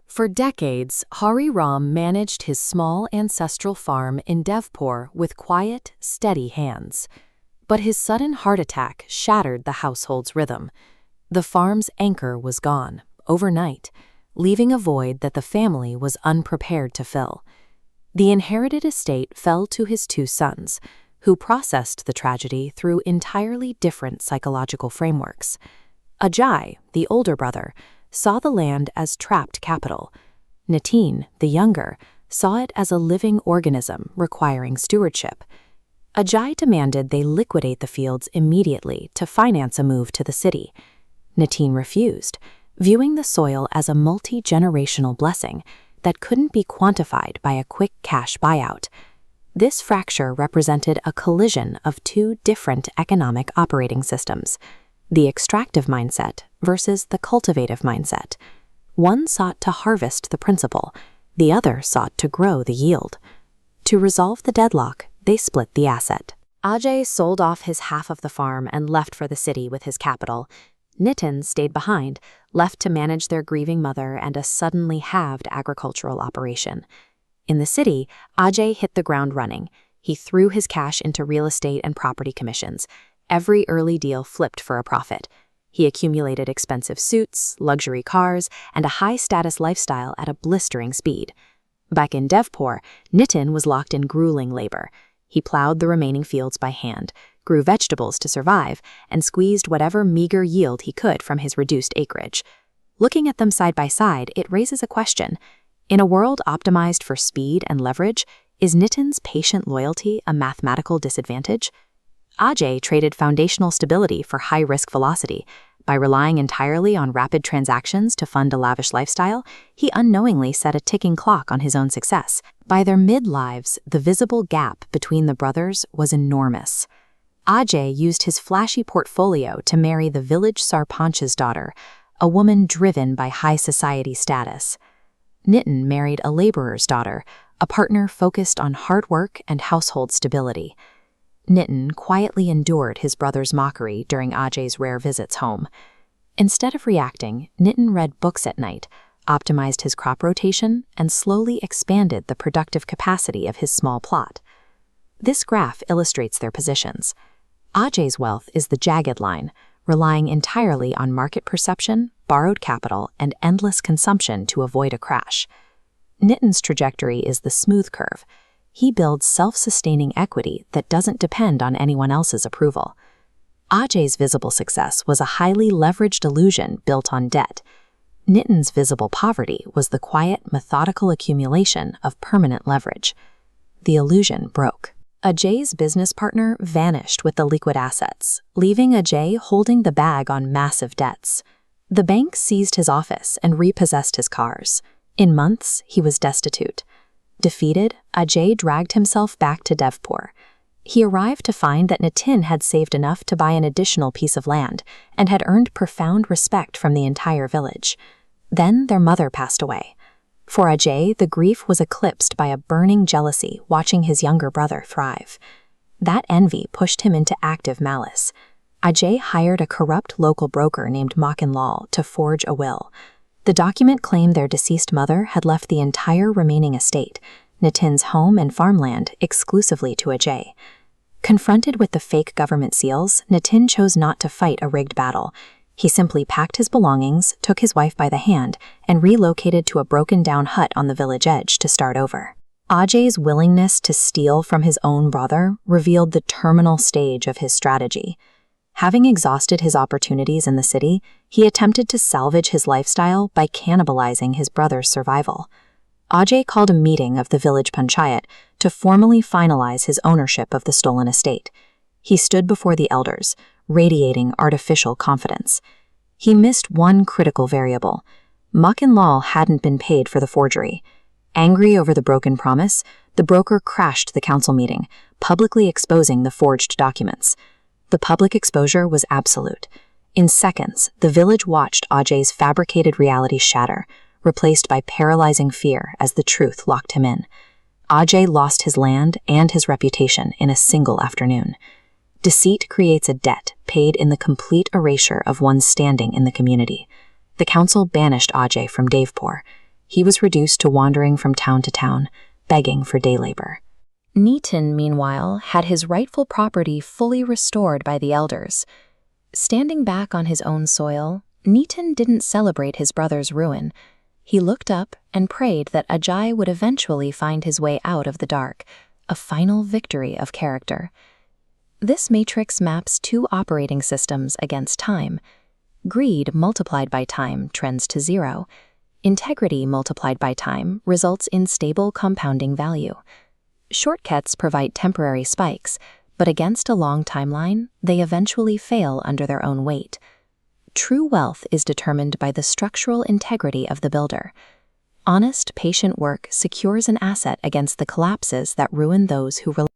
For decades, Hari Ram managed his small ancestral farm in Devpur with quiet, steady hands. But his sudden heart attack shattered the household's rhythm. The farm's anchor was gone, overnight, leaving a void that the family was unprepared to fill. The inherited estate fell to his two sons, who processed the tragedy through entirely different psychological frameworks. Ajay, the older brother, saw the land as trapped capital. Nitin, the younger, saw it as a living organism requiring stewardship. Ajay demanded they liquidate the fields immediately to finance a move to the city. Nitin refused, viewing the soil as a multi-generational blessing that couldn't be quantified by a quick cash buyout. This fracture represented a collision of two different economic operating systems: the extractive mindset versus the cultivative mindset. One sought to harvest the principal, the other sought to grow the yield. To resolve the deadlock, they split the asset. Ajay sold off his half of the farm and left for the city with his capital. Nitin stayed behind, left to manage their grieving mother and a suddenly halved agricultural operation. In the city, Ajay hit the ground running. He threw his cash into real estate and property commissions. Every early deal flipped for a profit. He accumulated expensive suits, luxury cars, and a high-status lifestyle at a blistering speed. Back in Devpur, Nitin was locked in grueling labor. He plowed the remaining fields by hand, grew vegetables to survive, and squeezed whatever meager yield he could from his reduced acreage. Looking at them side by side, it raises a question. In a world optimized for speed and leverage, is Nitin's patient loyalty a mathematical disadvantage? Ajay traded foundational stability for high-risk velocity. By relying entirely on rapid transactions to fund a lavish lifestyle, he unknowingly set a ticking clock on his own success. By their mid-lives, the visible gap between the brothers was enormous. Ajay used his flashy portfolio to marry the village sarpanch's daughter, a woman driven by high society status. Nitin married a laborer's daughter, a partner focused on hard work and household stability. Nitin quietly endured his brother's mockery during Ajay's rare visits home. Instead of reacting, Nitin read books at night, optimized his crop rotation, and slowly expanded the productive capacity of his small plot. This graph illustrates their positions. Ajay's wealth is the jagged line, relying entirely on market perception, borrowed capital, and endless consumption to avoid a crash. Nitin's trajectory is the smooth curve. He builds self-sustaining equity that doesn't depend on anyone else's approval. Ajay's visible success was a highly leveraged illusion built on debt. Nitin's visible poverty was the quiet, methodical accumulation of permanent leverage. The illusion broke. Ajay's business partner vanished with the liquid assets, leaving Ajay holding the bag on massive debts. The bank seized his office and repossessed his cars. In months, he was destitute. Defeated, Ajay dragged himself back to Devpur. He arrived to find that Nitin had saved enough to buy an additional piece of land and had earned profound respect from the entire village. Then their mother passed away. For Ajay, the grief was eclipsed by a burning jealousy watching his younger brother thrive. That envy pushed him into active malice. Ajay hired a corrupt local broker named Makan Lal to forge a will. The document claimed their deceased mother had left the entire remaining estate, Nitin's home and farmland, exclusively to Ajay. Confronted with the fake government seals, Nitin chose not to fight a rigged battle. He simply packed his belongings, took his wife by the hand, and relocated to a broken-down hut on the village edge to start over. Ajay's willingness to steal from his own brother revealed the terminal stage of his strategy. Having exhausted his opportunities in the city, he attempted to salvage his lifestyle by cannibalizing his brother's survival. Ajay called a meeting of the village panchayat to formally finalize his ownership of the stolen estate. He stood before the elders, radiating artificial confidence. He missed one critical variable. Makan Lal hadn't been paid for the forgery. Angry over the broken promise, the broker crashed the council meeting, publicly exposing the forged documents. The public exposure was absolute. In seconds, the village watched Ajay's fabricated reality shatter, replaced by paralyzing fear as the truth locked him in. Ajay lost his land and his reputation in a single afternoon. Deceit creates a debt paid in the complete erasure of one's standing in the community. The council banished Ajay from Devpur. He was reduced to wandering from town to town, begging for day labor. Neeton, meanwhile, had his rightful property fully restored by the elders. Standing back on his own soil, Neeton didn't celebrate his brother's ruin. He looked up and prayed that Ajay would eventually find his way out of the dark, a final victory of character. This matrix maps two operating systems against time. Greed multiplied by time trends to zero. Integrity multiplied by time results in stable compounding value. Shortcuts provide temporary spikes, but against a long timeline, they eventually fail under their own weight. True wealth is determined by the structural integrity of the builder. Honest, patient work secures an asset against the collapses that ruin those who rely